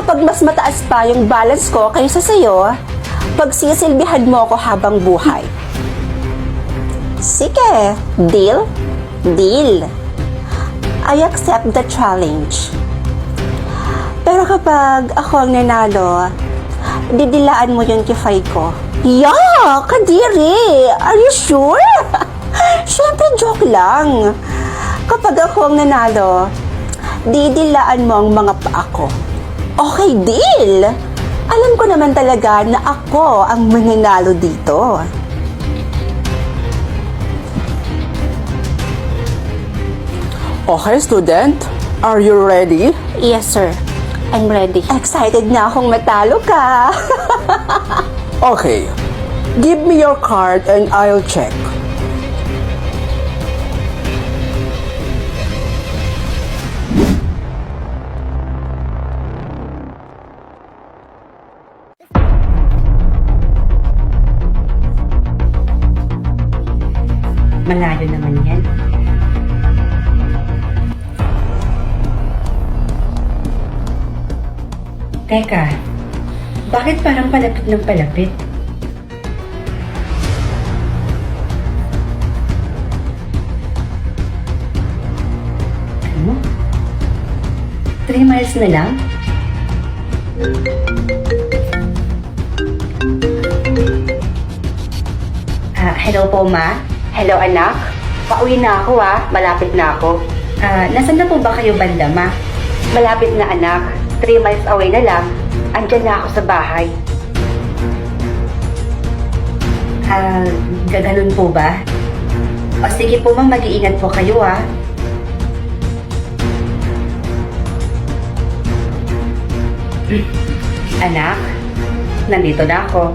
kapag mas mataas pa yung balance ko kaysa sa'yo, pagsisilbihan mo ako habang buhay. Sige, deal? Deal. I accept the challenge. Pero kapag ako ang nanalo, didilaan mo yung kifay ko. Yeah, kadiri! Are you sure? Siyempre, joke lang. Kapag ako ang nanalo, didilaan mo ang mga paa ko. Okay, deal! Alam ko naman talaga na ako ang mananalo dito. Okay, student. Are you ready? Yes, sir. I'm ready. Excited na akong matalo ka. Okay. Give me your card and I'll check. Malayo naman yan. Teka, bakit parang palapit ng palapit? Ano? 3 miles na lang? Hello po, ma? Hello, anak? Pauwi na ako, Malapit na ako. Nasaan na po ba kayo banda, ma? Malapit na, anak. 3 miles away na lang. Andyan na ako sa bahay. Gaganon po ba? O sige po, ma'am. Mag-iingat po kayo, Anak, nandito na ako.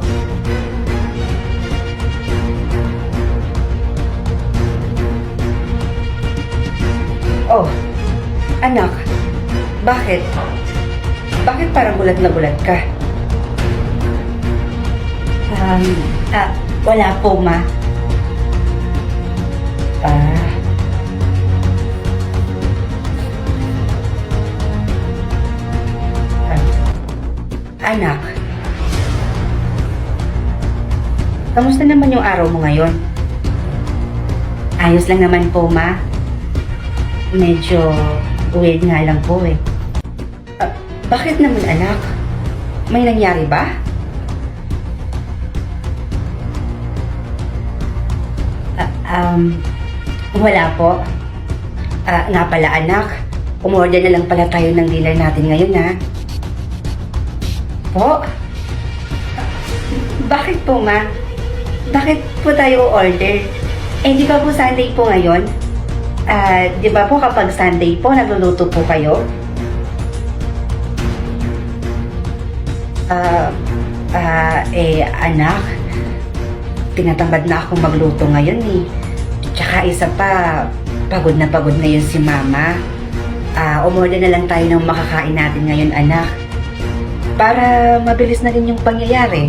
Oh, anak, bakit? Bakit parang gulat na gulat ka? Wala po, ma. Anak, kamusta naman yung araw mo ngayon? Ayos lang naman po, ma. Medyo weird nga lang po eh. Bakit naman, anak? May nangyari ba? Wala po. Nga pala, anak. Umorder na lang pala tayo ng dinner natin ngayon, Po? Bakit po, ma? Bakit po tayo order? Di ba po Sunday po ngayon? Di ba po kapag Sunday po, nagluluto po kayo? Anak, tinatamad na akong magluto ngayon eh. Tsaka isa pa, pagod na yun si mama. Umorder na lang tayo ng makakain natin ngayon, anak. Para mabilis na rin yung pangyayari.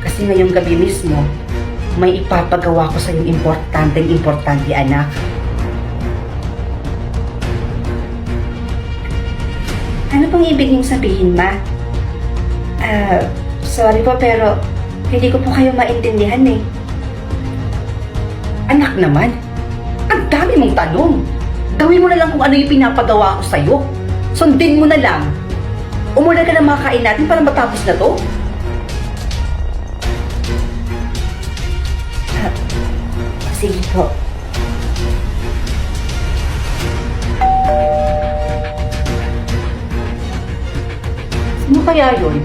Kasi ngayong gabi mismo, may ipapagawa ko sa yung importante, anak. Ano pong ibig niyong sabihin, ma? Sorry po, pero hindi ko po kayo maintindihan eh. Anak naman, ang dami mong tanong. Gawin mo na lang kung ano yung pinapagawa ko sa'yo. Sundin mo na lang. Umorder ka ng mga kain natin para matapos na to. Sige po. Ano kaya yun?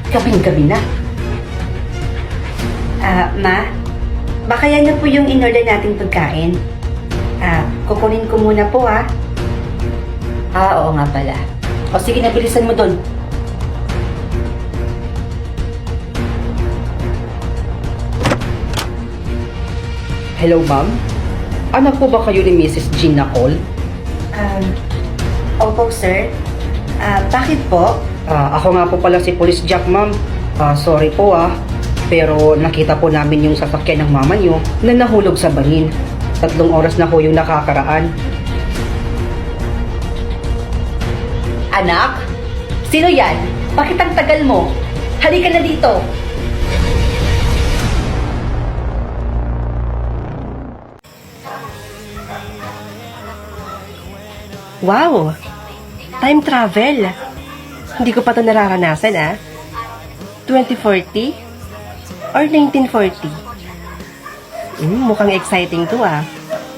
Gabing-gabi na. Ma, baka yan na po yung in-order nating pagkain. Kukunin ko muna po, oo nga pala. O sige, nabilisan mo doon. Hello, ma'am? Anak po ba kayo ni Mrs. Gina Cole? Opo, sir. Bakit po? Ako nga po pala si Police Jack, ma'am. Sorry po, pero nakita po namin yung sasakyan ng mama niyo na nahulog sa bangin. 3 oras na po yung nakakaraan. Anak, Sino yan? Bakit ang tagal mo? Halika na dito! Wow! Time travel! Hindi ko pa ito nararanasan, 2040? Or 1940? Mukhang exciting to,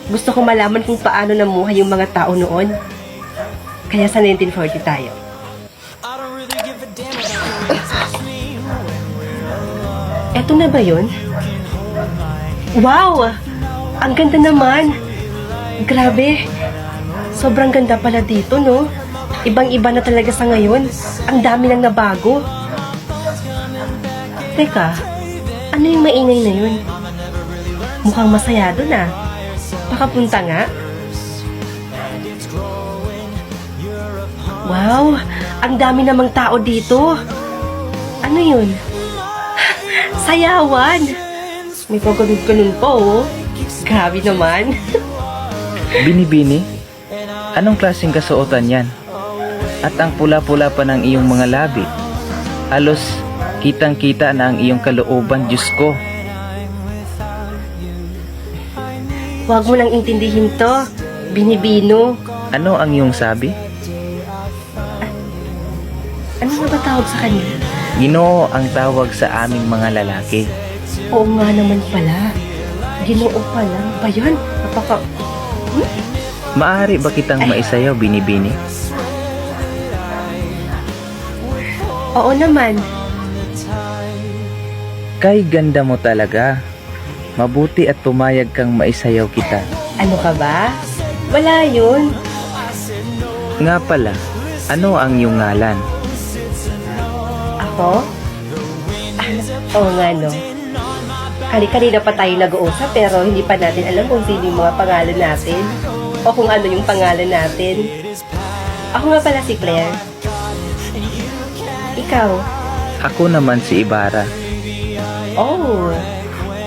Gusto ko malaman kung paano namuhay yung mga tao noon. Kaya sa 1940 tayo. Eto na ba yun? Wow! Ang ganda naman! Grabe! Sobrang ganda pala dito, no? Ibang-iba na talaga sa ngayon. Ang dami nang nabago. Teka, ano yung maingay na yun? Mukhang masaya doon, Pakapunta nga. Wow, ang dami namang tao dito. Ano yun? Sayawan! May pagkanon-kanon pa, Grabe naman. Binibini, anong klaseng kasuotan yan? At ang pula-pula pa ng iyong mga labi. Halos kitang-kita na ang iyong kalooban, Diyos ko. Huwag mo nang intindihin to, Binibino. Ano ang iyong sabi? Ano nga ba tawag sa kanya? Ginoo ang tawag sa aming mga lalaki. Oo nga naman pala. Ginoo pala. Ba yan? Napaka... Maaari ba kitang maisayaw, Binibini? Oo naman. Kay ganda mo talaga. Mabuti at pumayag kang maisayaw kita. Ano ka ba? Wala yun. Nga pala, ano ang iyong ngalan? Ako? Oo nga no. Kanina pa tayo nag-uusap pero hindi pa natin alam kung sino yung mga pangalan natin o kung ano yung pangalan natin. Ako nga pala si Claire. Ikaw? Ako naman si Ibarra. Oh,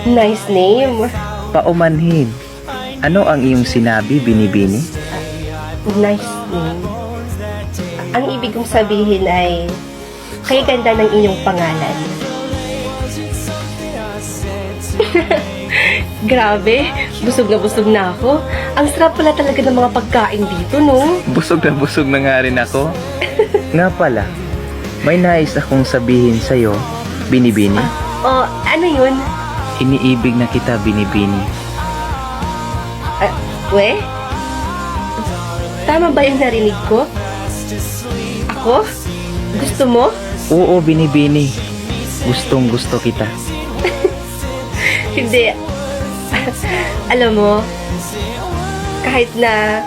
nice name. Paumanhin. Ano ang iyong sinabi, Binibini? Nice name. Ang ibig kong sabihin ay kay ganda ng inyong pangalan. Grabe, busog na ako. Ang sarap pala talaga ng mga pagkain dito, no? Busog na nga rin ako. Nga pala, may nais akong sabihin sa'yo, Binibini. O, ano yun? Iniibig na kita, Binibini. We? Tama ba yung narinig ko? Ako? Gusto mo? Oo, Binibini. Gustong gusto kita. Hindi. Alam mo, kahit na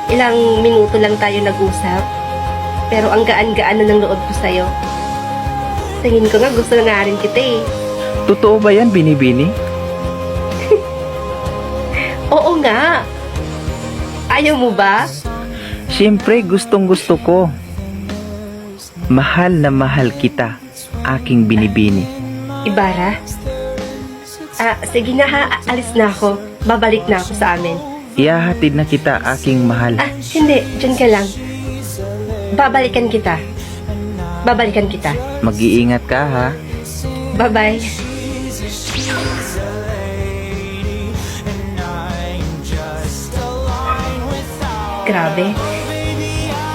ilang minuto lang tayo nag-usap, pero ang gaan-gaan na ng loob ko sa'yo. Tingin ko nga gusto na nga rin kita eh. Totoo ba yan, Binibini? Oo nga. Ayaw mo ba? Siyempre, gustong gusto ko. Mahal na mahal kita, aking Binibini. Ibarra? Sige na ha, alis na ako. Babalik na ako sa amin. Ihahatid na kita, aking mahal. Hindi, dyan ka lang. Babalikan kita. Mag-iingat ka, ha? Bye-bye. Grabe.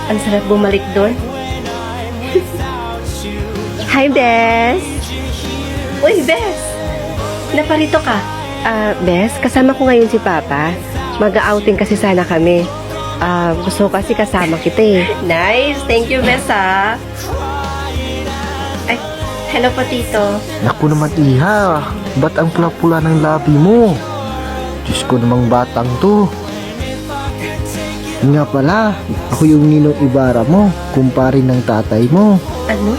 Ang sarap bumalik doon. Hi, Bes! Uy, Bes! Naparito ka. Bes, kasama ko ngayon si Papa. Mag-outing kasi sana kami. Gusto ko kasi kasama kita eh. Nice! Thank you, Bes, ha? Ay, hello po, Tito. Naku naman, Iha. Ba't ang pula-pula ng labi mo? Diyos ko namang batang to. Nga pala, ako yung ninong Ibarra mo, kumpare ng tatay mo. Ano?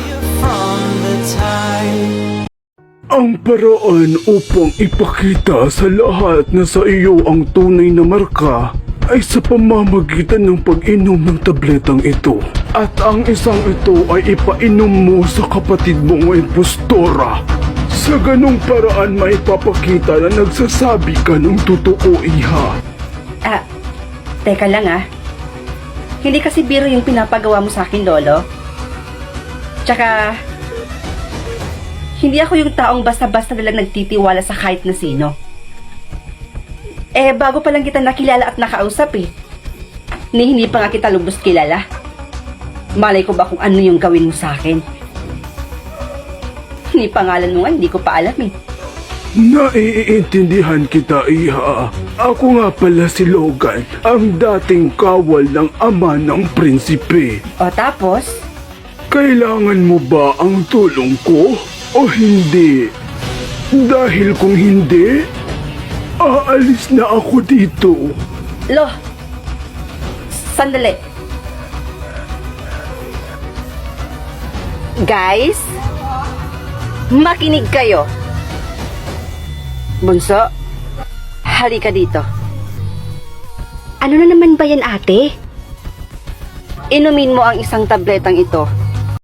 Ang paraan upang ipakita sa lahat na sa iyo ang tunay na marka ay sa pamamagitan ng pag-inom ng tabletang ito. At ang isang ito ay ipainom mo sa kapatid mong impostora. Sa ganong paraan may papakita na nagsasabi ka ng totoo, Iha. Teka lang Hindi kasi biro yung pinapagawa mo sa akin, Lolo. Tsaka, hindi ako yung taong basta-basta nalang nagtitiwala sa kahit na sino. Bago pa lang kita nakilala at nakausap hindi pa nga kita lubos kilala. Malay ko ba kung ano yung gawin mo sa akin? Ni pangalan mo nga, hindi ko pa alam Naiintindihan kita, Iha. Ako nga pala si Logan, ang dating kawal ng ama ng prinsipe. O tapos, Kailangan mo ba ang tulong ko o hindi? Dahil kung hindi, aalis na ako dito. Lo, sandali. Guys, makinig kayo. Bunso, halika dito. Ano na naman ba yan, ate? Inumin mo ang isang tabletang ito